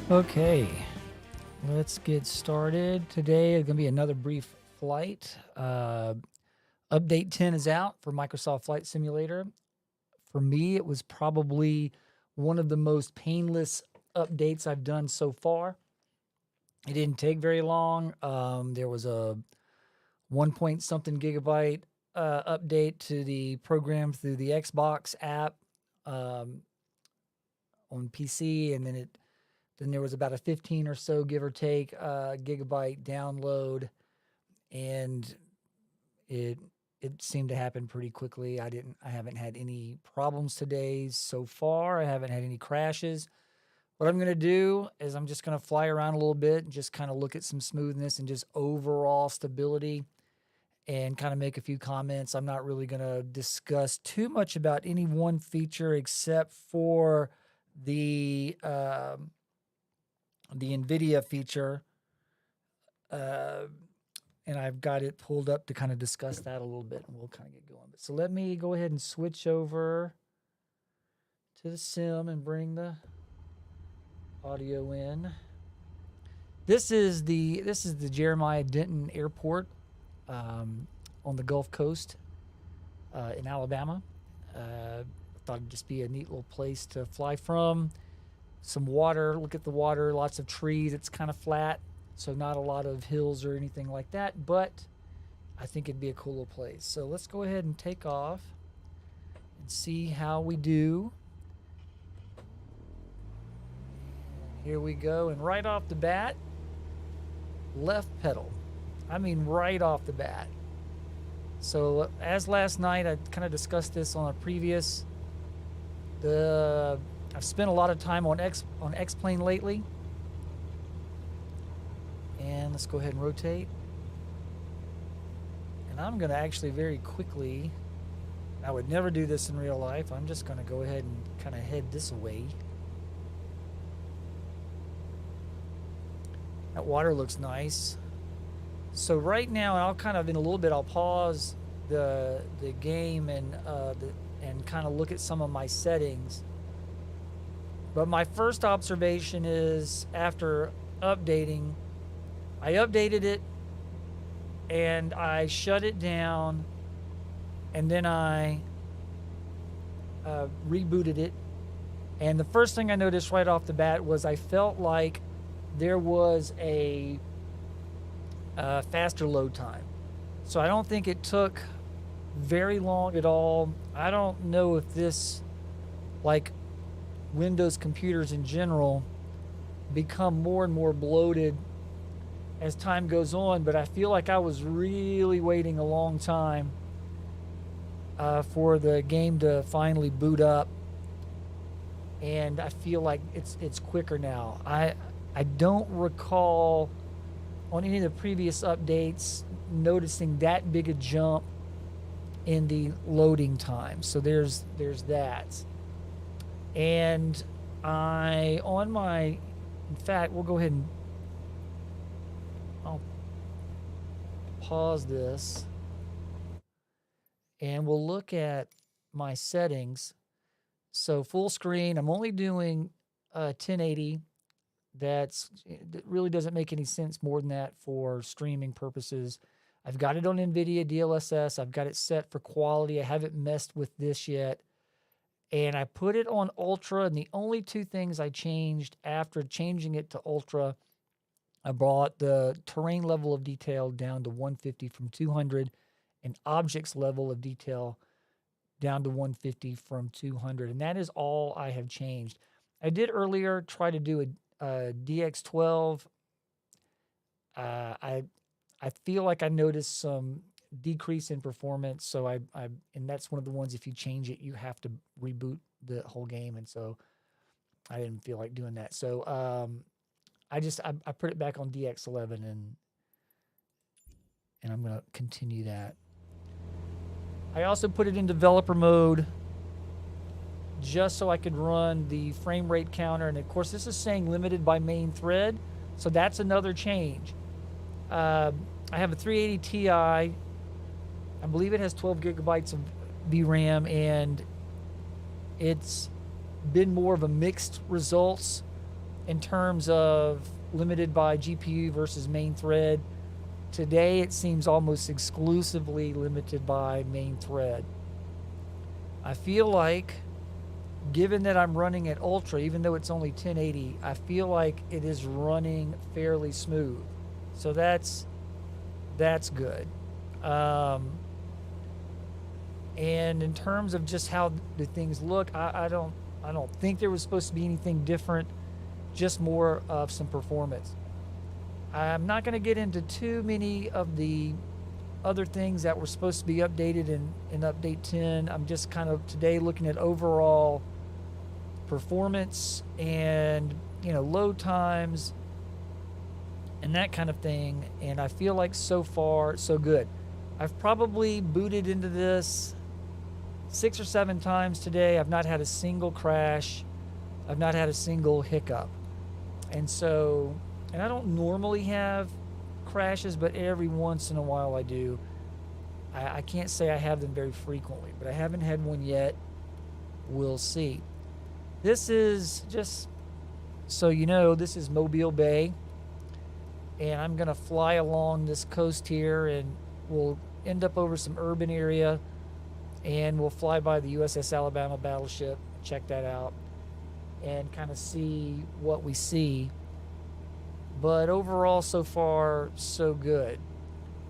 Okay, let's get started. Today is going to be another brief flight. Update 10 is out for Microsoft Flight Simulator. For me, it was probably one of the most painless updates I've done so far. It didn't take very long. There was a 1 point something gigabyte update to the program through the Xbox app on PC, and then there was about a 15 or so, give or take, gigabyte download, and it seemed to happen pretty quickly. I haven't had any problems today so far. I haven't had any crashes. What I'm going to do is I'm just going to fly around a little bit and just kind of look at some smoothness and just overall stability and kind of make a few comments. I'm not really going to discuss too much about any one feature except for the Nvidia feature, and I've got it pulled up to kind of discuss that a little bit, and we'll kind of get going. But so let me go ahead and switch over to the sim and bring the audio in. This is the Jerimiah Denton Airport on the Gulf Coast in Alabama. Thought it'd just be a neat little place to fly from. Some water, look at the water, lots of trees. It's kind of flat, so not a lot of hills or anything like that, but I think it'd be a cool little place. So let's go ahead and take off and see how we do. Here we go, and right off the bat, left pedal. I mean, right off the bat. So as last night, I kind of discussed this on a previous, I've spent a lot of time on X-Plane lately. And let's go ahead and rotate. And I'm going to actually very quickly, I would never do this in real life. I'm just going to go ahead and kind of head this way. That water looks nice. So right now, I'll kind of, in a little bit, I'll pause the game and kind of look at some of my settings. But my first observation is, after updating, I updated it and I shut it down, and then I rebooted it. And the first thing I noticed right off the bat was I felt like there was a faster load time. So I don't think it took very long at all. I don't know if this, like Windows computers in general, become more and more bloated as time goes on, but I feel like I was really waiting a long time for the game to finally boot up, and I feel like it's quicker now. I don't recall on any of the previous updates noticing that big a jump in the loading time. So there's that. And in fact, we'll go ahead and I'll pause this and we'll look at my settings. So full screen, I'm only doing 1080. That really doesn't make any sense more than that for streaming purposes. I've got it on Nvidia DLSS. I've got it set for quality. I haven't messed with this yet. And I put it on Ultra, and the only two things I changed after changing it to Ultra, I brought the terrain level of detail down to 150 from 200, and objects level of detail down to 150 from 200. And that is all I have changed. I did earlier try to do a DX12. I feel like I noticed some decrease in performance, so and that's one of the ones, if you change it, you have to reboot the whole game, and so I didn't feel like doing that. So I put it back on DX11, and I'm going to continue that. I also put it in developer mode just so I could run the frame rate counter, and of course this is saying limited by main thread, so that's another change. I have a 380 Ti. I believe it has 12 gigabytes of VRAM, and it's been more of a mixed results in terms of limited by GPU versus main thread. Today it seems almost exclusively limited by main thread. I feel like, given that I'm running at Ultra, even though it's only 1080, I feel like it is running fairly smooth. So that's good. And in terms of just how the things look, I don't think there was supposed to be anything different, just more of some performance. I'm not going to get into too many of the other things that were supposed to be updated in update 10. I'm just kind of today looking at overall performance and, load times and that kind of thing. And I feel like so far so good. I've probably booted into this 6 or 7 times today. I've not had a single crash. I've not had a single hiccup. And I don't normally have crashes, but every once in a while I do. I can't say I have them very frequently, but I haven't had one yet. We'll see. This is just so you know, this is Mobile Bay, and I'm going to fly along this coast here, and we'll end up over some urban area, and we'll fly by the USS Alabama battleship, check that out, and kind of see what we see. But overall, so far, so good.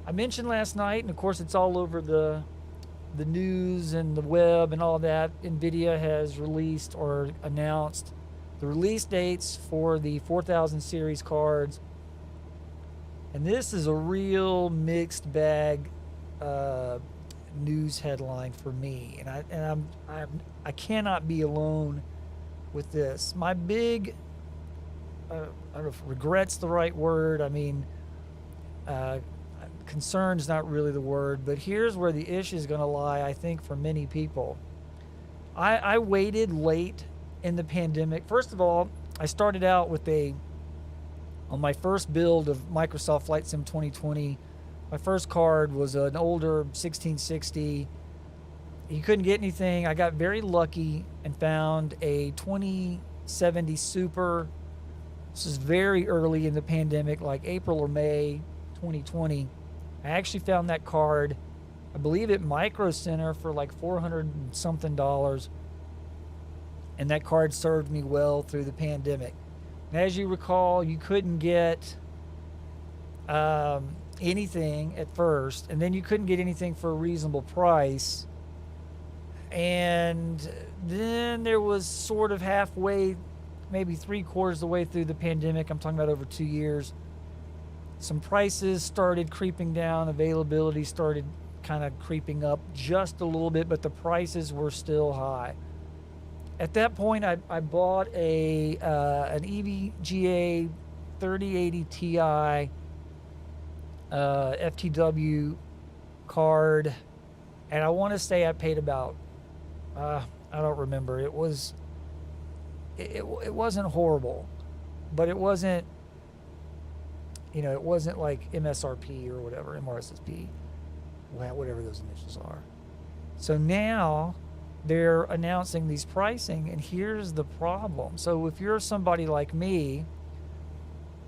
I mentioned last night, and of course it's all over the news and the web and all that, Nvidia has released or announced the release dates for the 4000 series cards. And this is a real mixed bag news headline for me. And I cannot be alone with this. My big I don't know if regret's the right word. I mean, concern's not really the word, but here's where the issue is going to lie, I think, for many people. I waited late in the pandemic. First of all, I started out with on my first build of Microsoft Flight Sim 2020, my first card was an older 1660. You couldn't get anything. I got very lucky and found a 2070 Super. This is very early in the pandemic, like April or May 2020. I actually found that card, I believe at Micro Center for like $400 and something. And that card served me well through the pandemic. And as you recall, you couldn't get anything at first, and then you couldn't get anything for a reasonable price. And then there was sort of halfway, maybe 3/4 of the way through the pandemic, I'm talking about over 2 years, some prices started creeping down, availability started kind of creeping up just a little bit, but the prices were still high. At that point, I bought an EVGA 3080 Ti FTW card, and I want to say I paid about, I don't remember, it wasn't horrible, but it wasn't, it wasn't like MSRP or whatever, MRSSP, whatever those initials are. So now they're announcing these pricing, and here's the problem. So if you're somebody like me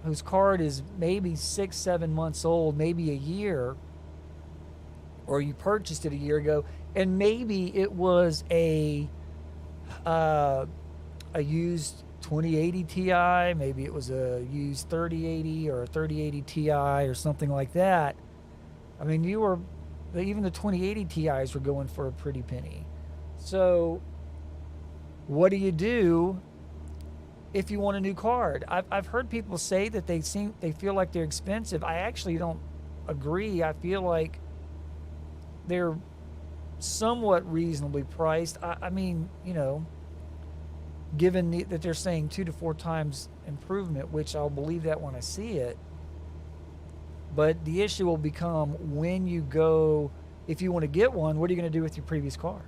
whose card is maybe 6-7 months old, maybe a year, or you purchased it a year ago, and maybe it was a used 2080 Ti, maybe it was a used 3080 or a 3080 Ti or something like that. I mean, even the 2080 Ti's were going for a pretty penny. So what do you do if you want a new card? I've heard people say that they feel like they're expensive. I actually don't agree. I feel like they're somewhat reasonably priced. I mean, given that they're saying 2 to 4 times improvement, which I'll believe that when I see it. But the issue will become if you want to get one, what are you going to do with your previous card?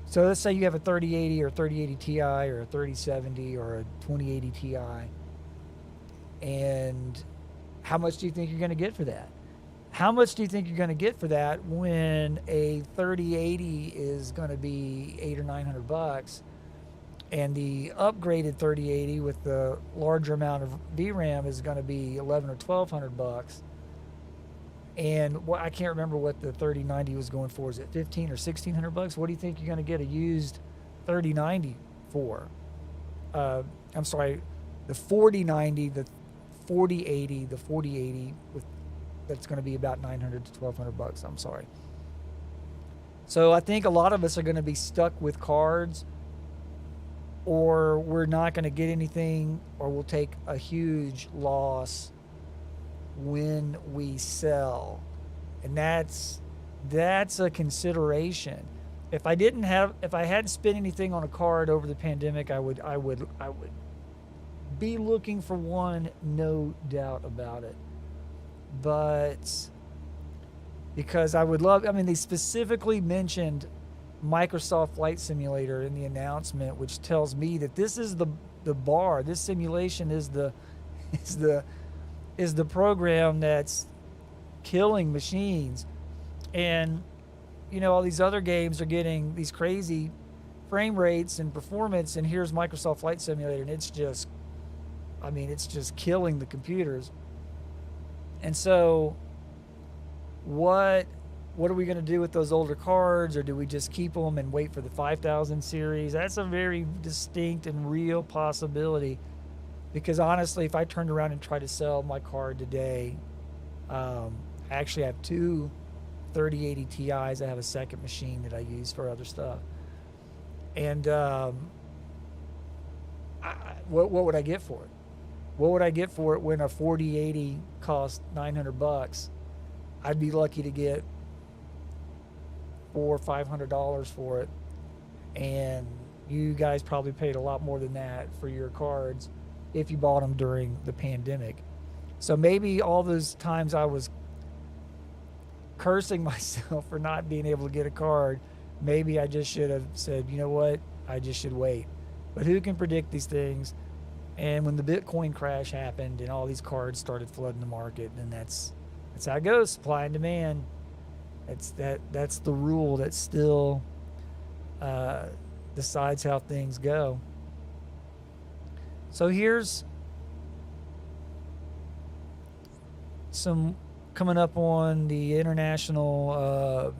So let's say you have a 3080 or 3080 Ti or a 3070 or a 2080 Ti. And how much do you think you're going to get for that? How much do you think you're going to get for that when a 3080 is going to be $800 or $900? And the upgraded 3080 with the larger amount of VRAM is going to be 11 or 1200 bucks. And I can't remember what the 3090 was going for. Is it 15 or 1600 bucks? What do you think you're going to get a used 3090 for? I'm sorry, the 4090, the 4080, the 4080 with that's going to be about 900 to 1200 bucks. I'm sorry. So I think a lot of us are going to be stuck with cards, or we're not going to get anything, or we'll take a huge loss when we sell. And that's a consideration. If I hadn't spent anything on a card over the pandemic, I would be looking for one, no doubt about it. But because they specifically mentioned Microsoft Flight Simulator in the announcement, which tells me that this is the bar. This simulation is the program that's killing machines. And all these other games are getting these crazy frame rates and performance, and here's Microsoft Flight Simulator, and it's just killing the computers. And so what are we going to do with those older cards, or do we just keep them and wait for the 5000 series? That's a very distinct and real possibility, because honestly, if I turned around and tried to sell my card today, I actually have two 3080 Ti's. I have a second machine that I use for other stuff. And what would I get for it? What would I get for it when a 4080 costs 900 bucks? I'd be lucky to get $400 or $500 for it, and you guys probably paid a lot more than that for your cards if you bought them during the pandemic. So maybe all those times I was cursing myself for not being able to get a card, maybe I just should have said, you know what, I just should wait. But who can predict these things? And when the Bitcoin crash happened and all these cards started flooding the market, and that's how it goes, supply and demand. That's the rule that still decides how things go. So here's some coming up on the international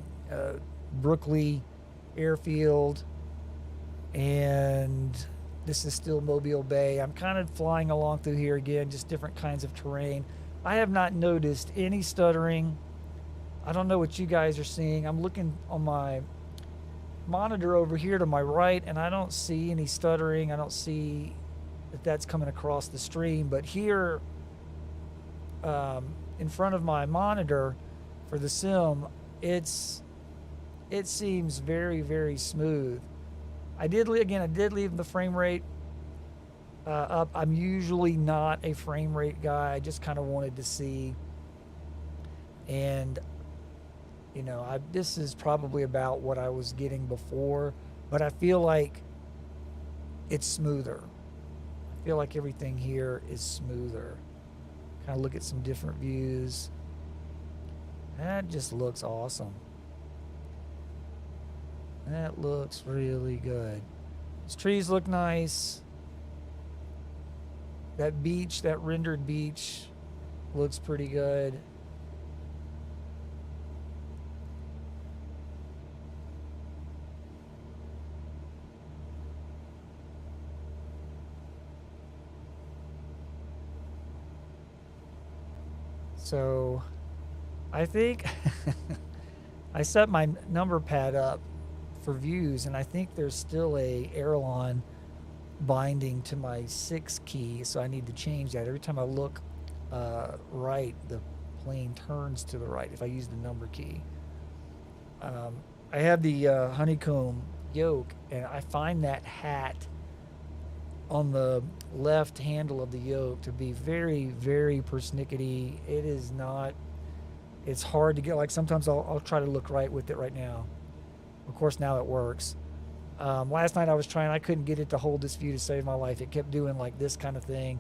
Brooklyn airfield, and this is still Mobile Bay. I'm kind of flying along through here again, just different kinds of terrain. I have not noticed any stuttering. I don't know what you guys are seeing. I'm looking on my monitor over here to my right, and I don't see any stuttering. I don't see that that's coming across the stream. But here in front of my monitor for the sim, it seems very, very smooth. I did leave the frame rate up. I'm usually not a frame rate guy. I just kind of wanted to see. And, this is probably about what I was getting before, but I feel like it's smoother. I feel like everything here is smoother. Kind of look at some different views. That just looks awesome. That looks really good. These trees look nice. That beach, that rendered beach, looks pretty good. So I think I set my number pad up for views, and I think there's still a Airlon binding to my 6 key, so I need to change that. Every time I look right, the plane turns to the right if I use the number key. I have the honeycomb yoke, and I find that hat on the left handle of the yoke to be very, very persnickety. It is not, it's hard to get, like sometimes I'll try to look right with it right now. Of course, now it works. Last night I was trying, I couldn't get it to hold this view to save my life. It kept doing like this kind of thing.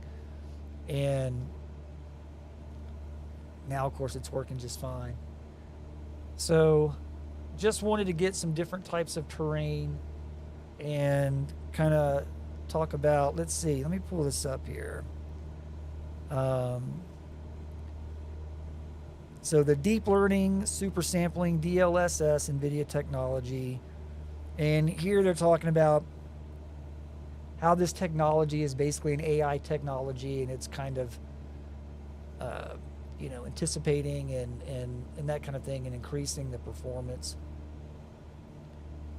And now, of course, it's working just fine. So just wanted to get some different types of terrain and kind of talk about, let's see, let me pull this up here. So the deep learning, super sampling, DLSS, Nvidia technology. And here they're talking about how this technology is basically an AI technology, and it's kind of, anticipating and that kind of thing, and increasing the performance.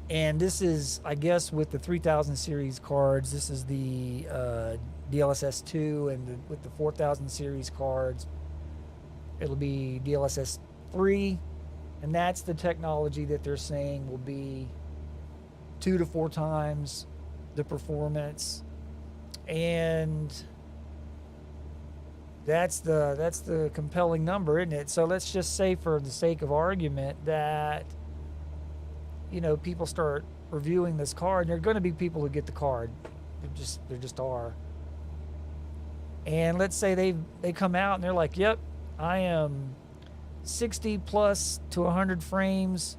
And this is, I guess, with the 3000 series cards, this is the DLSS 2, and with the 4000 series cards, it'll be DLSS 3, and that's the technology that they're saying will be 2 to 4 times the performance. And that's the compelling number, isn't it? So let's just say, for the sake of argument, that people start reviewing this card, and there are going to be people who get the card. There just are. And let's say they come out and they're like, "Yep, I am 60 plus to 100 frames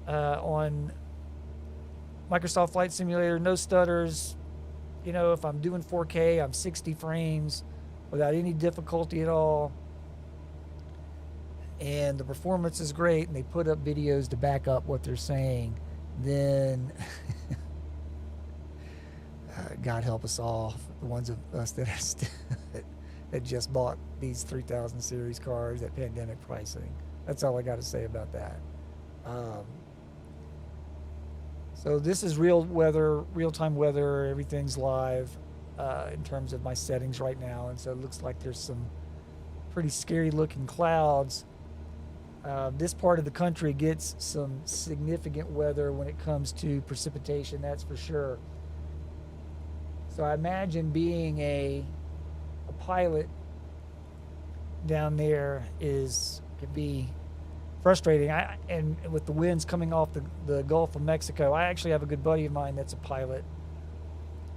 on Microsoft Flight Simulator, no stutters. If I'm doing 4K, I'm 60 frames without any difficulty at all. And the performance is great," and they put up videos to back up what they're saying, then God help us all, the ones of us that that just bought these 3000 series cards at pandemic pricing. That's all I got to say about that. So this is real-time weather. Everything's live in terms of my settings right now, and so it looks like there's some pretty scary-looking clouds. This part of the country gets some significant weather when it comes to precipitation, that's for sure. So I imagine being a pilot down there can be frustrating. And with the winds coming off the Gulf of Mexico, I actually have a good buddy of mine that's a pilot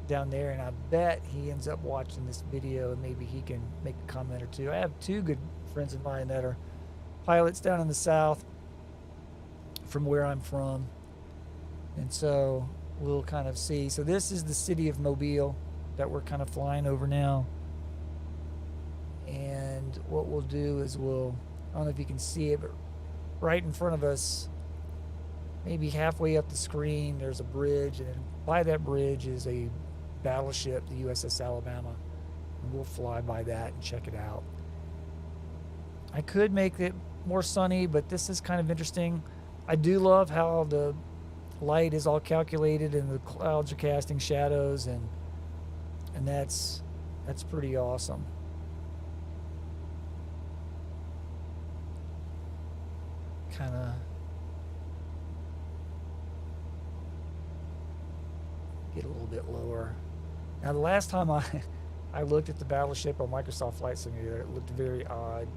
down there, and I bet he ends up watching this video, and maybe he can make a comment or two. I have 2 good friends of mine that are pilots down in the south from where I'm from, and so we'll kind of see. So this is the city of Mobile that we're kind of flying over now, and what we'll do is I don't know if you can see it, but right in front of us, maybe halfway up the screen, there's a bridge, and by that bridge is a battleship, the USS Alabama, and we'll fly by that and check it out. I could make it more sunny, but this is kind of interesting. I do love how the light is all calculated and the clouds are casting shadows, and that's pretty awesome. Kind of get a little bit lower. Now, the last time I looked at the battleship on Microsoft Flight Simulator, it looked very odd.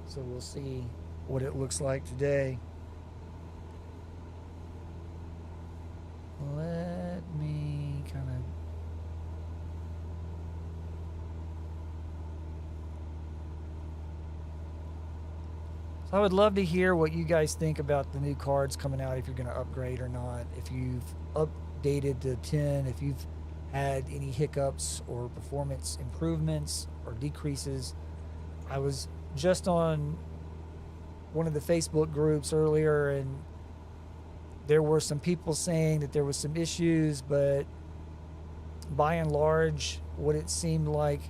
So we'll see what it looks like today. Let me kind of I would love to hear what you guys think about the new cards coming out, if you're going to upgrade or not, if you've updated to 10, if you've had any hiccups or performance improvements or decreases. I was just on one of the Facebook groups earlier, and there were some people saying that there was some issues, but by and large, what it seemed like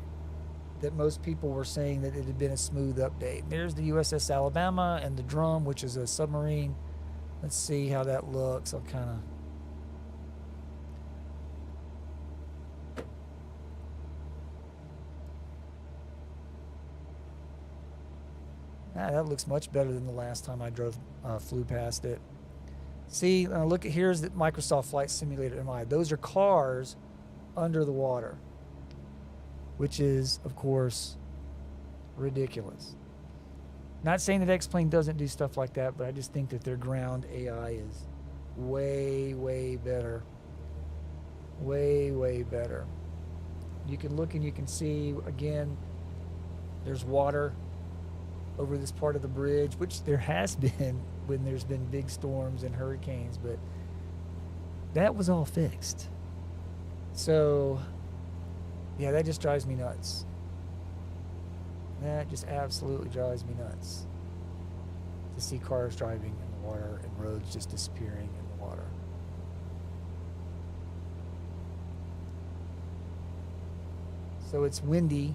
that most people were saying that it had been a smooth update. There's the USS Alabama and the Drum, which is a submarine. Let's see how that looks. I'll kind of... that looks much better than the last time I flew past it. See, look at, here's the Microsoft Flight Simulator MI. Those are cars under the water, which is, of course, ridiculous. Not saying that X-Plane doesn't do stuff like that, but I just think that their ground AI is way, way better. Way, way better. You can look and you can see, again, there's water over this part of the bridge, which there has been when there's been big storms and hurricanes, but that was all fixed. So, yeah, that just drives me nuts. That just absolutely drives me nuts to see cars driving in the water and roads just disappearing in the water. So it's windy,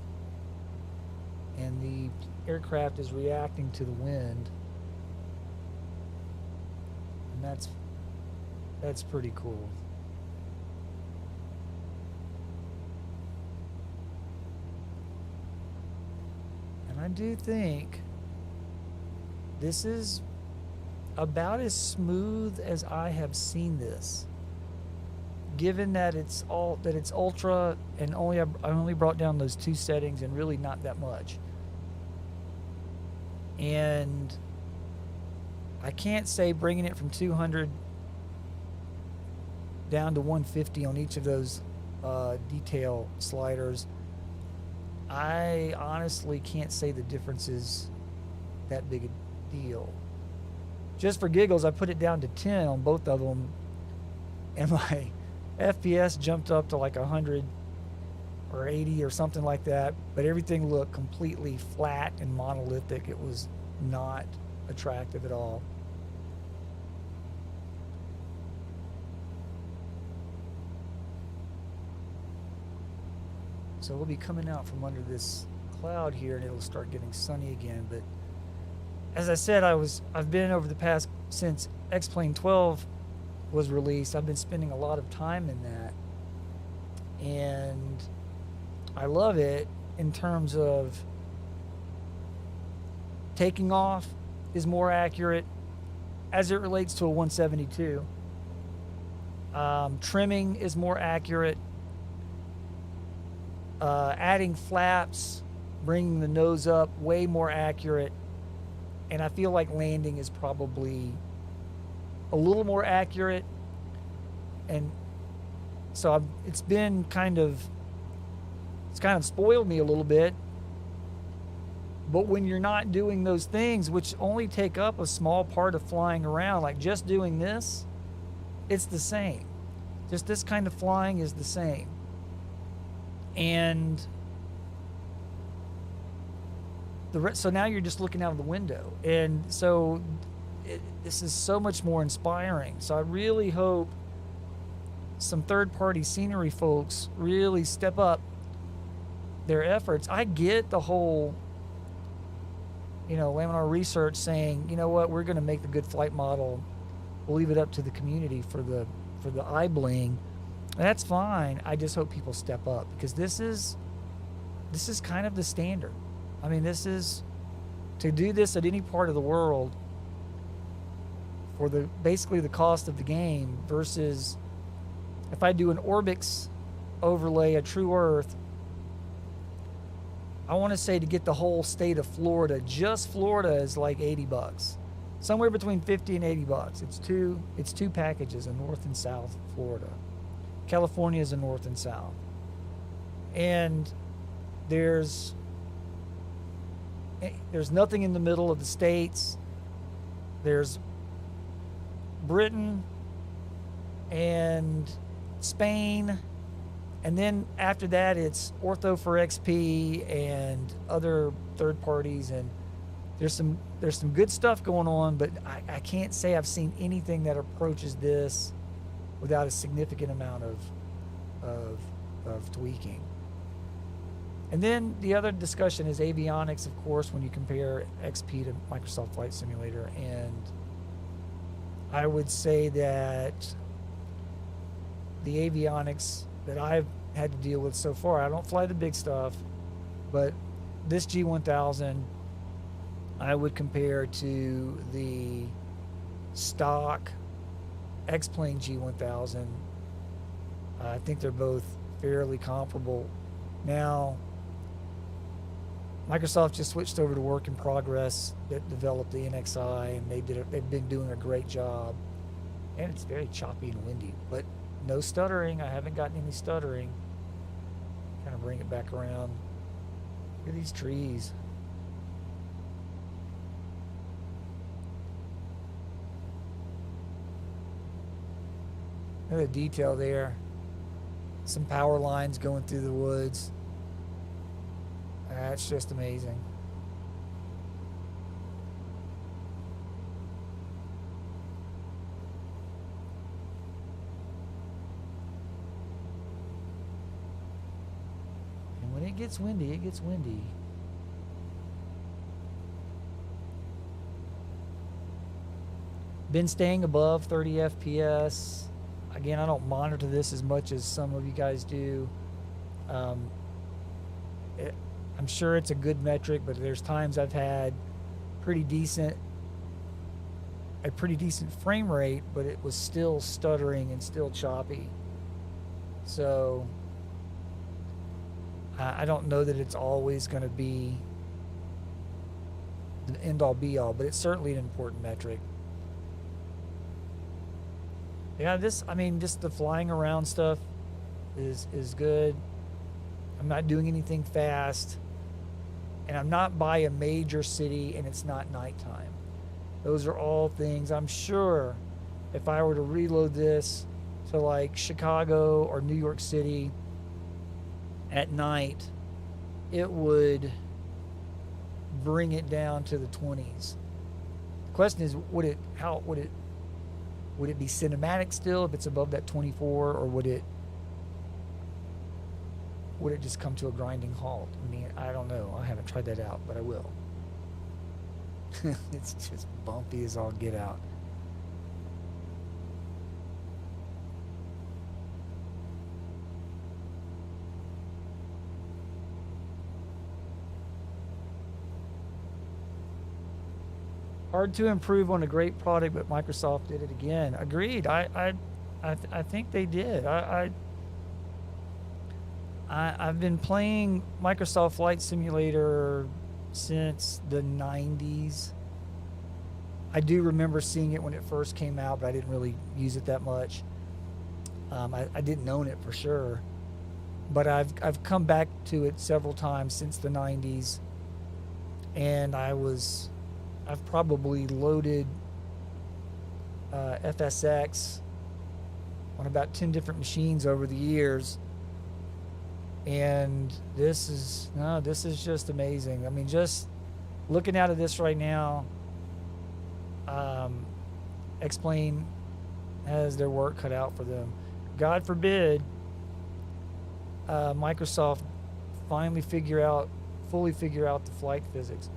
and the aircraft is reacting to the wind, and that's pretty cool. And I do think this is about as smooth as I have seen this, given that it's ultra, and I only brought down those 2 settings and really not that much. And I can't say bringing it from 200 down to 150 on each of those detail sliders. I honestly can't say the difference is that big a deal. Just for giggles, I put it down to 10 on both of them, and my FPS jumped up to like 100 or 80 or something like that, but everything looked completely flat and monolithic. It was not attractive at all. So we'll be coming out from under this cloud here, and it'll start getting sunny again. But as I said, I've been over the past, since X-Plane 12 was released, I've been spending a lot of time in that, and I love it in terms of taking off is more accurate as it relates to a 172. Trimming is more accurate. Adding flaps, bringing the nose up, way more accurate. And I feel like landing is probably a little more accurate. And so it's kind of spoiled me a little bit. But when you're not doing those things, which only take up a small part of flying around, like just doing this, it's the same. Just this kind of flying is the same. And so now you're just looking out of the window. And so this is so much more inspiring. So I really hope some third-party scenery folks really step up their efforts. I get the whole, Laminar Research saying, you know what, we're going to make the good flight model. We'll leave it up to the community for the eye bling. That's fine. I just hope people step up, because this is kind of the standard. I mean, this is to do this at any part of the world for basically the cost of the game, versus if I do an Orbix overlay, a True Earth, I want to say to get the whole state of Florida, just Florida, is like $80. Somewhere between $50 and $80. It's two packages, a North and South Florida. California is a North and South. And there's nothing in the middle of the states. There's Britain and Spain, and then after that it's Ortho for XP and other third parties, and there's some good stuff going on, but I can't say I've seen anything that approaches this without a significant amount of tweaking. And then the other discussion is avionics, of course, when you compare XP to Microsoft Flight Simulator. And I would say that the avionics that I've had to deal with so far, I don't fly the big stuff, but this G1000 I would compare to the stock X-Plane G1000. I think they're both fairly comparable. Now, Microsoft just switched over to work in progress that developed the NXI, and they've been doing a great job. And it's very choppy and windy, but no stuttering. I haven't gotten any stuttering. Kind of bring it back around. Look at these trees. Look at the detail there. some power lines going through the woods. That's just amazing. And when it gets windy, it gets windy. Been staying above 30 FPS. Again, I don't monitor this as much as some of you guys do. I'm sure it's a good metric, but there's times I've had a pretty decent frame rate, but it was still stuttering and still choppy. So I don't know that it's always going to be the end all be all, but it's certainly an important metric. Yeah, just the flying around stuff is good. I'm not doing anything fast, and I'm not by a major city, and it's not nighttime. Those are all things I'm sure if I were to reload this to like Chicago or New York City at night, it would bring it down to the 20s. The question is, would it be cinematic still if it's above that 24, or would it just come to a grinding halt? I mean, I don't know. I haven't tried that out, but I will. It's just bumpy as all get out. Hard to improve on a great product, but Microsoft did it again. Agreed. I think they did. I've been playing Microsoft Flight Simulator since the 90s. I do remember seeing it when it first came out, but I didn't really use it that much. I didn't own it for sure, but I've come back to it several times since the 90s, and I've probably loaded FSX on about 10 different machines over the years. And this is just amazing. I mean, just looking out of this right now, X-Plane has their work cut out for them. God forbid Microsoft finally fully figure out the flight physics.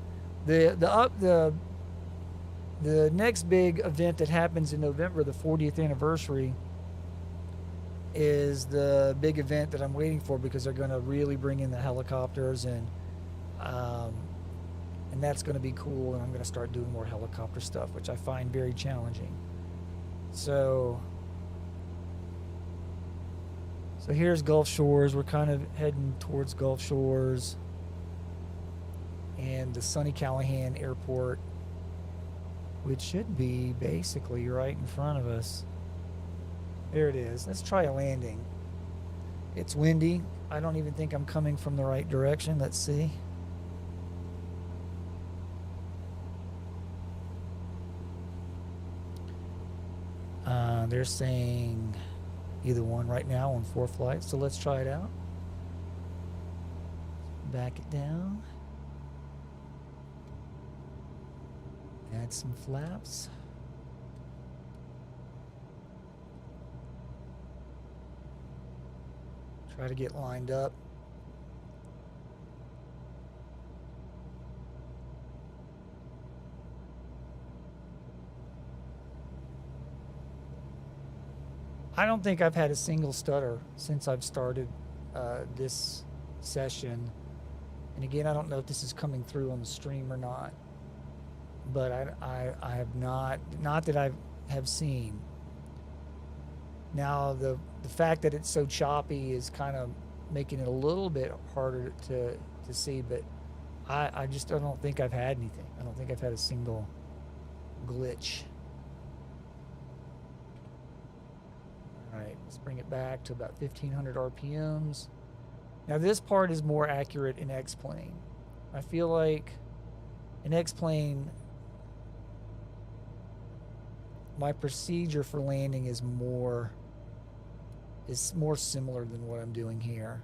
The next big event that happens in November, the 40th anniversary, is the big event that I'm waiting for, because they're going to really bring in the helicopters, and that's going to be cool, and I'm going to start doing more helicopter stuff, which I find very challenging. So here's Gulf Shores. We're kind of heading towards Gulf Shores and the Sonny Callahan Airport, which should be basically right in front of us. There it is. Let's try a landing. It's windy. I don't even think I'm coming from the right direction. Let's see. They're saying either one right now on 4 flights, so let's try it out. Back it down. Add some flaps. Try to get lined up. I don't think I've had a single stutter since I've started this session. And again, I don't know if this is coming through on the stream or not, but I have not that I have seen. Now the fact that it's so choppy is kind of making it a little bit harder to see, but I don't think I've had anything. I don't think I've had a single glitch. All right, let's bring it back to about 1500 RPMs. Now this part is more accurate in X-Plane. I feel like in X-Plane, my procedure for landing is more is more similar than what I'm doing here.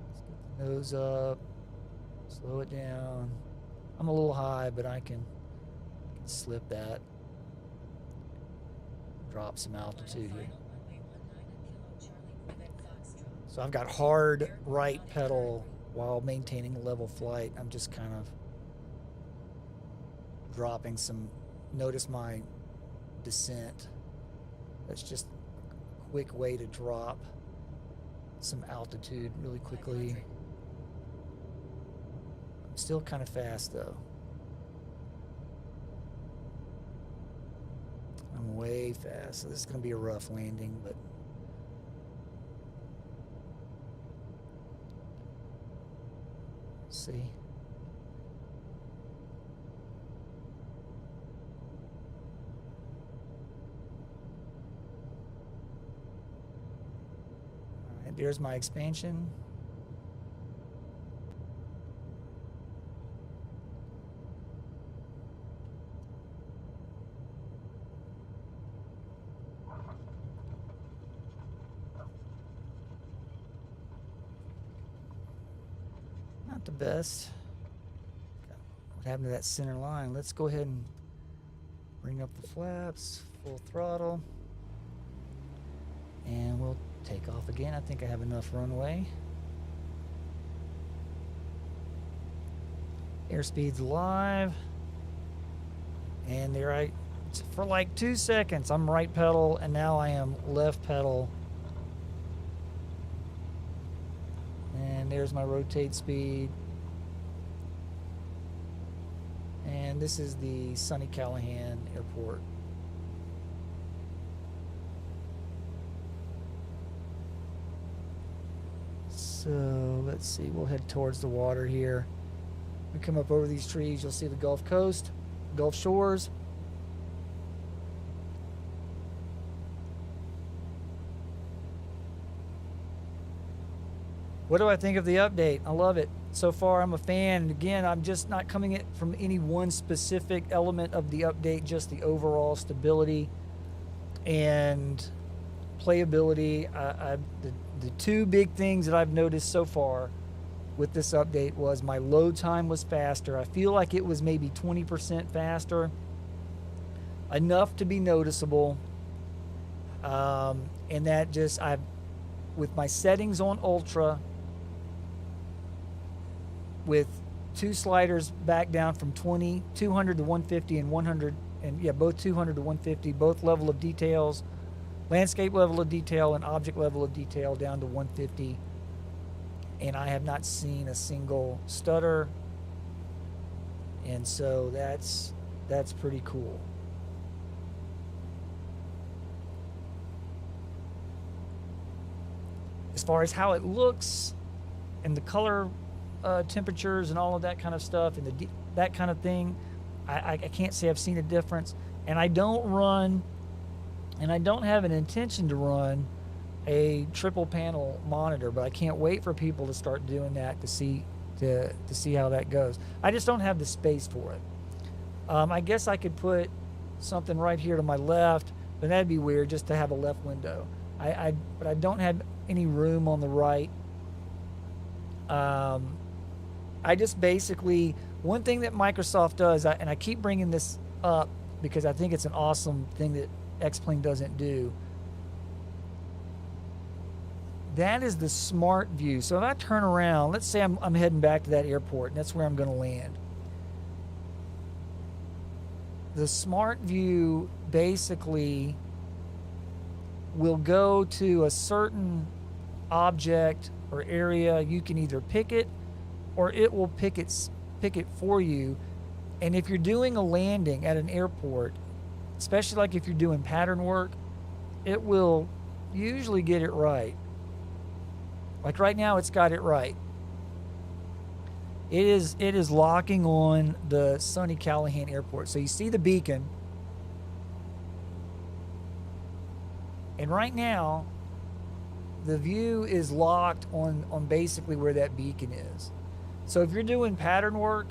Let's get the nose up, slow it down. I'm a little high, but I can slip that. Drop some altitude here. So I've got hard right pedal while maintaining level flight. I'm just kind of dropping some, notice my descent. That's just a quick way to drop some altitude really quickly. I'm still kind of fast though. I'm way fast, so this is going to be a rough landing, but see. All right, there's my expansion. Not the best. What happened to that center line? Let's go ahead and bring up the flaps, full throttle, and we'll take off again. I think I have enough runway. Airspeed's live, and there for like 2 seconds I'm right pedal, and now I am left pedal. And there's my rotate speed. And this is the Sonny Callahan Airport. So let's see, we'll head towards the water here. We come up over these trees, you'll see the Gulf Coast, Gulf Shores. What do I think of the update? I love it. So far, I'm a fan. And again, I'm just not coming at from any one specific element of the update, just the overall stability and playability. The two big things that I've noticed so far with this update was my load time was faster. I feel like it was maybe 20% faster, enough to be noticeable. And that just, with my settings on Ultra, with 2 sliders back down from 200 to 150 and 100, and yeah, both 200 to 150, both level of details, landscape level of detail and object level of detail down to 150. And I have not seen a single stutter. And so that's pretty cool. As far as how it looks and the color temperatures and all of that kind of stuff and that kind of thing, I can't say I've seen a difference. And I don't have an intention to run a triple panel monitor, but I can't wait for people to start doing that to see how that goes. I just don't have the space for it. I guess I could put something right here to my left, but that'd be weird just to have a left window. But I don't have any room on the right. I just basically, one thing that Microsoft does, and I keep bringing this up because I think it's an awesome thing that X-Plane doesn't do. That is the smart view. So if I turn around, let's say I'm heading back to that airport, and that's where I'm going to land. The smart view basically will go to a certain object or area. You can either pick it, or it will pick it for you. And if you're doing a landing at an airport, especially like if you're doing pattern work, it will usually get it right. Like right now, it's got it right. It is locking on the Sonny Callahan Airport. So you see the beacon. And right now, the view is locked on basically where that beacon is. So if you're doing pattern work,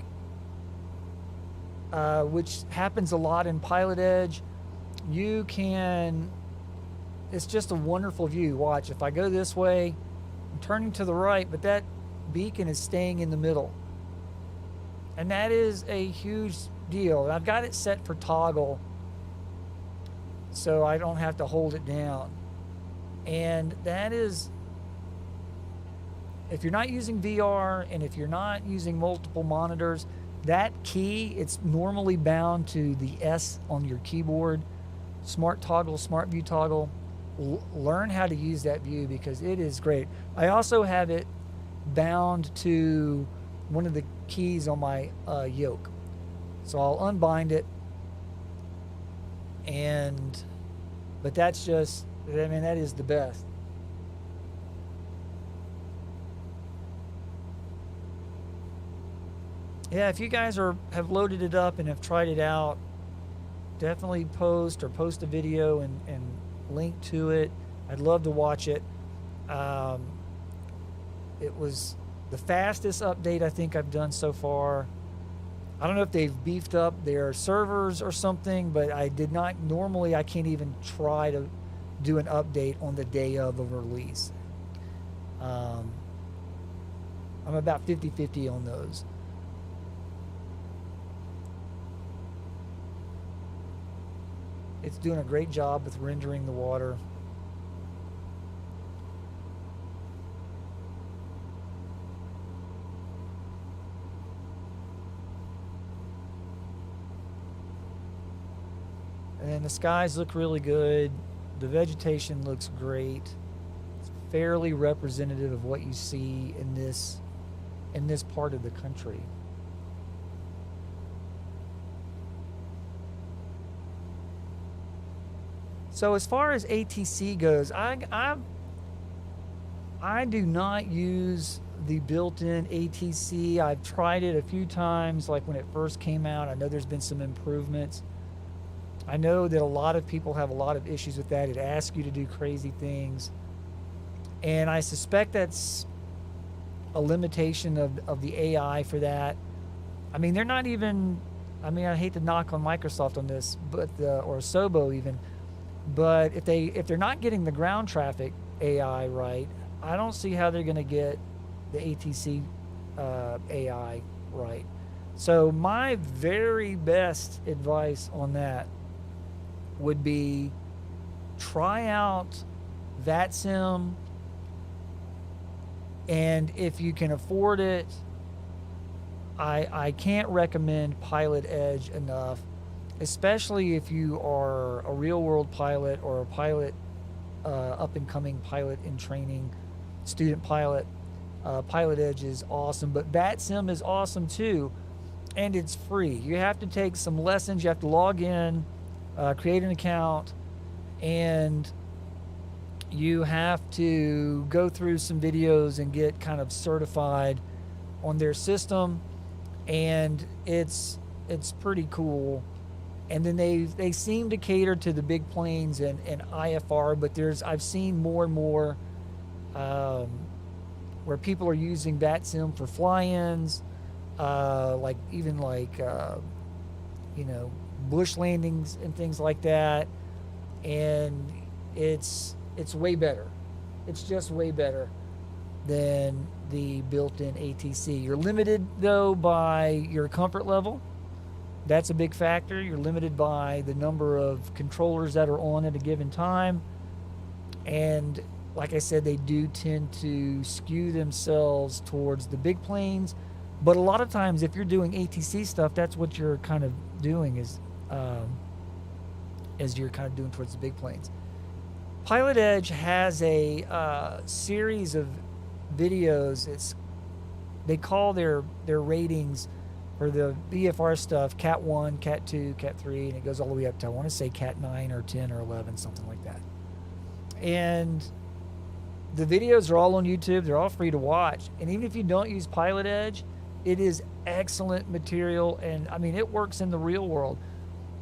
which happens a lot in Pilot Edge, you can, it's just a wonderful view. Watch, if I go this way, I'm turning to the right, but that beacon is staying in the middle. And that is a huge deal. And I've got it set for toggle so I don't have to hold it down. And that is, if you're not using VR and if you're not using multiple monitors, that key, it's normally bound to the S on your keyboard. Smart toggle, smart view toggle. Learn how to use that view because it is great. I also have it bound to one of the keys on my yoke. So I'll unbind it, but that's just, I mean, that is the best. Yeah, if you guys have loaded it up and have tried it out, definitely post a video and link to it. I'd love to watch it. It was the fastest update I think I've done so far. I don't know if they've beefed up their servers or something, but I did not, normally I can't even try to do an update on the day of a release. I'm about 50-50 on those. It's doing a great job with rendering the water. And the skies look really good. The vegetation looks great. It's fairly representative of what you see in this part of the country. So as far as ATC goes, I do not use the built-in ATC. I've tried it a few times, like when it first came out. I know there's been some improvements. I know that a lot of people have a lot of issues with that. It asks you to do crazy things. And I suspect that's a limitation of the AI for that. I mean, they're not even, I mean, I hate to knock on Microsoft on this, but or Sobo even, but if they're not getting the ground traffic AI right, I don't see how they're going to get the ATC AI right. So my very best advice on that would be try out VATSIM, and if you can afford it, I can't recommend Pilot Edge enough, especially if you are a real-world pilot or a pilot, up-and-coming pilot in training, student pilot. Pilot Edge is awesome, but VATSIM is awesome too, and it's free. You have to take some lessons. You have to log in, create an account, and you have to go through some videos and get kind of certified on their system, and it's pretty cool. And then they seem to cater to the big planes and IFR, but I've seen more and more where people are using VATSIM for fly-ins, like bush landings and things like that, and it's way better. It's just way better than the built-in ATC. You're limited though by your comfort level. That's a big factor. You're limited by the number of controllers that are on at a given time, and like I said, they do tend to skew themselves towards the big planes. But a lot of times, if you're doing ATC stuff, that's what you're kind of doing is you're kind of doing towards the big planes. Pilot Edge has a series of videos. They call their ratings for the VFR stuff Cat 1, Cat 2, Cat 3, and it goes all the way up to, I want to say, Cat 9 or 10 or 11, something like that. And the videos are all on YouTube. They're all free to watch. And even if you don't use Pilot Edge, it is excellent material, and I mean, it works in the real world.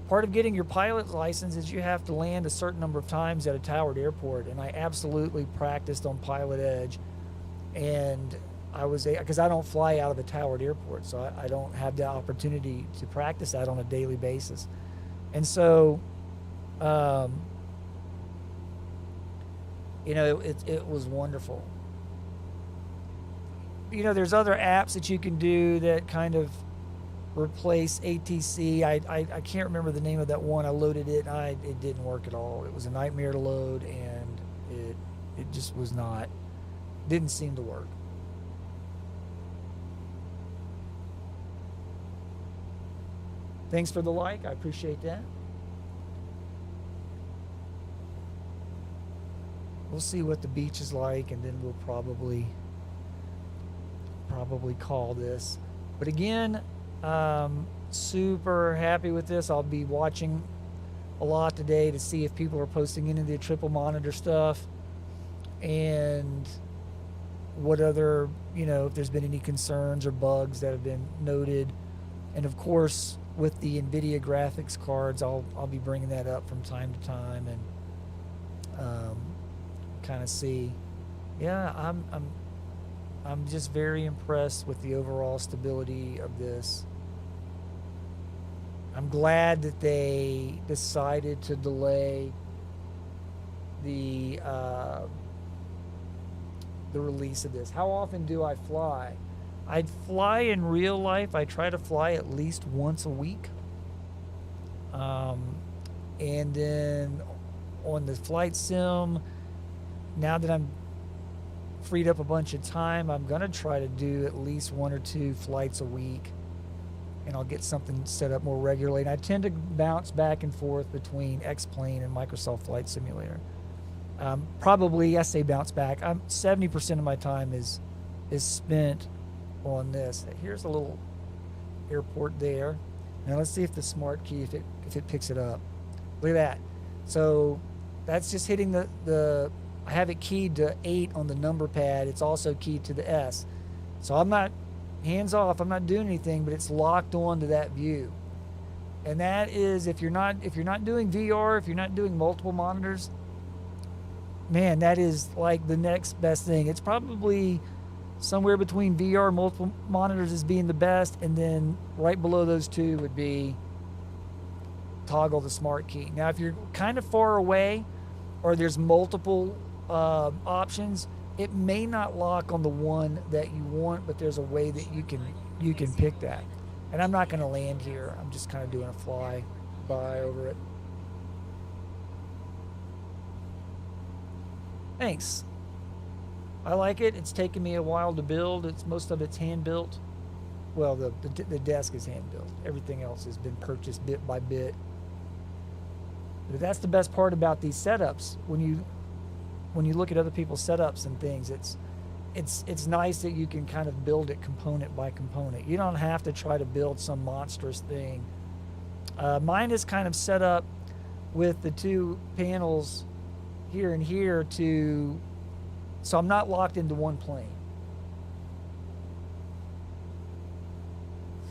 Part of getting your pilot's license is you have to land a certain number of times at a towered airport, and I absolutely practiced on Pilot Edge, and because I don't fly out of a towered airport, so I don't have the opportunity to practice that on a daily basis. And so Um, you know, it was wonderful. You know, there's other apps that you can do that kind of replace ATC. I can't remember the name of that one. I loaded it. It didn't work at all. It was a nightmare to load, and it just was not. Didn't seem to work. Thanks for the like. I appreciate that. We'll see what the beach is like, and then we'll probably call this. But again, super happy with this. I'll be watching a lot today to see if people are posting any of the triple monitor stuff, and what other, you know, if there's been any concerns or bugs that have been noted. And of course, with the Nvidia graphics cards, I'll be bringing that up from time to time, and kind of see. Yeah, I'm just very impressed with the overall stability of this. I'm glad that they decided to delay the release of this. How often do I fly? I fly in real life. I try to fly at least once a week. And then on the flight sim, now that I'm freed up a bunch of time, I'm going to try to do at least 1 or 2 flights a week, and I'll get something set up more regularly. And I tend to bounce back and forth between X-Plane and Microsoft Flight Simulator. Probably, I say bounce back. 70% of my time is spent on this. Here's a little airport there. Now let's see if the smart key, if it picks it up. Look at that. So that's just hitting the I have it keyed to 8 on the number pad. It's also keyed to the S. So I'm not hands off. I'm not doing anything, but it's locked on to that view. And that is, if you're not doing VR, if you're not doing multiple monitors, man, that is like the next best thing. It's probably somewhere between VR and multiple monitors as being the best, and then right below those two would be toggle the smart key. Now, if you're kind of far away, or there's multiple options, it may not lock on the one that you want, but there's a way that you can pick that. And I'm not going to land here. I'm just kind of doing a fly by over it. Thanks. I like it. It's taken me a while to build. Most of it's hand built. Well, the desk is hand built. Everything else has been purchased bit by bit. But that's the best part about these setups. When you look at other people's setups and things, it's nice that you can kind of build it component by component. You don't have to try to build some monstrous thing. Mine is kind of set up with the 2 panels here and here so I'm not locked into one plane.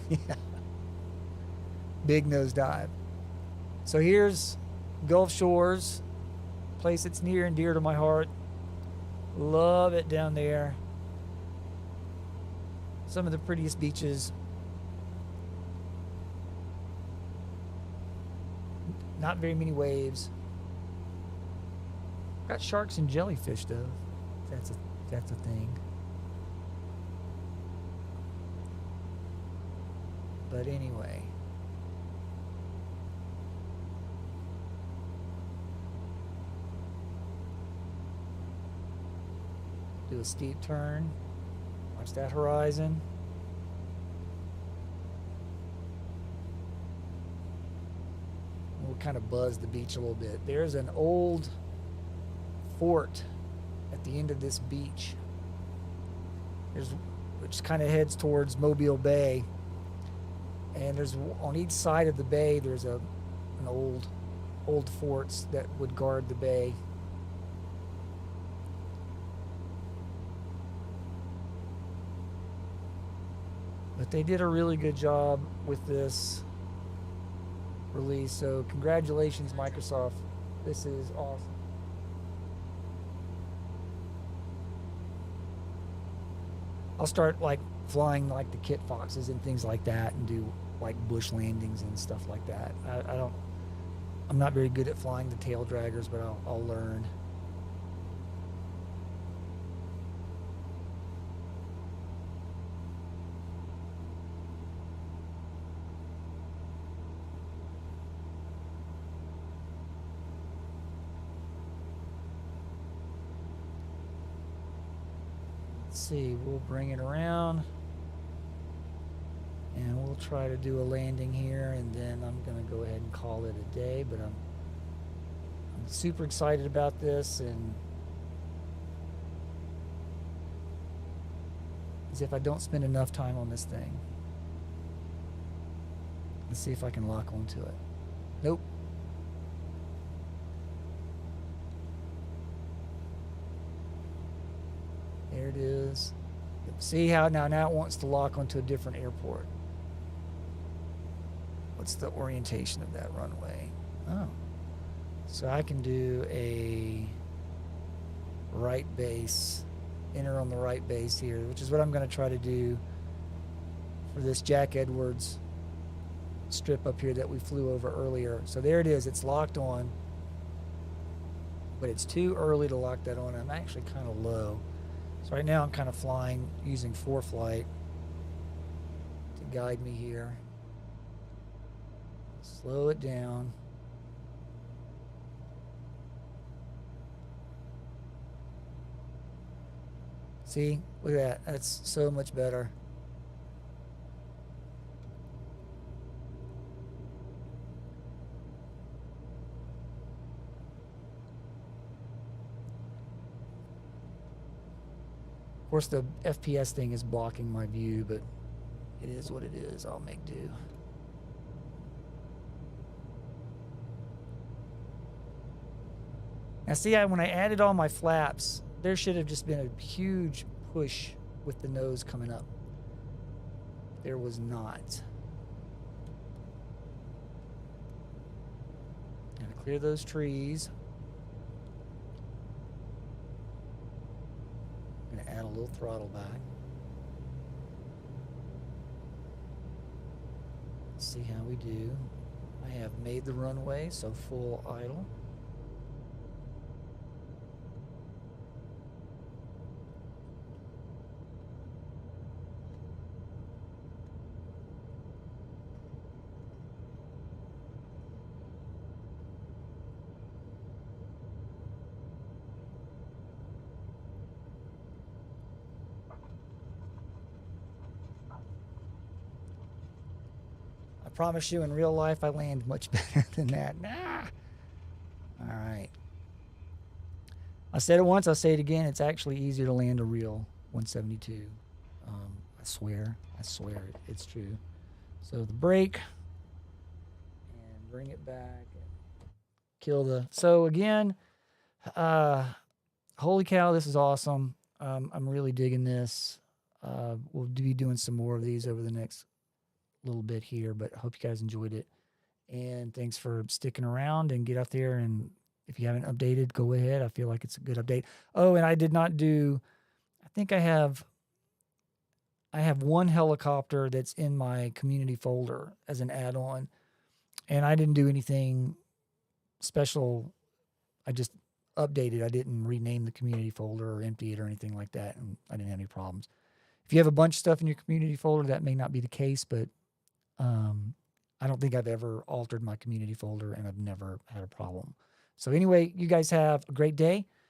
Yeah. Big nosedive. So here's Gulf Shores, place that's near and dear to my heart. Love it down there. Some of the prettiest beaches. Not very many waves. Got sharks and jellyfish though. That's a thing. But anyway. Do a steep turn. Watch that horizon. We'll kind of buzz the beach a little bit. There's an old fort at the end of this beach. Which kind of heads towards Mobile Bay. And there's on each side of the bay there's an old forts that would guard the bay. But they did a really good job with this release. So congratulations, Microsoft. This is awesome. I'll start like flying like the Kit Foxes and things like that, and do like bush landings and stuff like that. I'm not very good at flying the tail draggers, but I'll learn. Let's see, we'll bring it around. And we'll try to do a landing here, and then I'm going to go ahead and call it a day. But I'm super excited about this, and as if I don't spend enough time on this thing. Let's see if I can lock onto it. Nope. There it is. See how now it wants to lock onto a different airport. What's the orientation of that runway? Oh. So I can do a right base, enter on the right base here, which is what I'm going to try to do for this Jack Edwards strip up here that we flew over earlier. So there it is. It's locked on, but it's too early to lock that on. I'm actually kind of low. So right now I'm kind of flying using ForeFlight to guide me here. Slow it down. See, look at that. That's so much better. Of course, the FPS thing is blocking my view, but it is what it is. I'll make do. Now, see, when I added all my flaps, there should have just been a huge push with the nose coming up. There was not. Gotta clear those trees. I'm gonna add a little throttle back. Let's see how we do. I have made the runway, so full idle. I promise you, in real life, I land much better than that. Nah. All right. I said it once, I'll say it again. It's actually easier to land a real 172. I swear, it's true. So the brake, and bring it back, and kill the. So again, holy cow, this is awesome. I'm really digging this. We'll be doing some more of these over the next little bit here, but I hope you guys enjoyed it. And thanks for sticking around, and get out there, and if you haven't updated, go ahead. I feel like it's a good update. Oh, and I did not do, I think I have one helicopter that's in my community folder as an add-on, and I didn't do anything special. I just updated. I didn't rename the community folder or empty it or anything like that, and I didn't have any problems. If you have a bunch of stuff in your community folder, that may not be the case, but I don't think I've ever altered my community folder, and I've never had a problem. So anyway, you guys have a great day.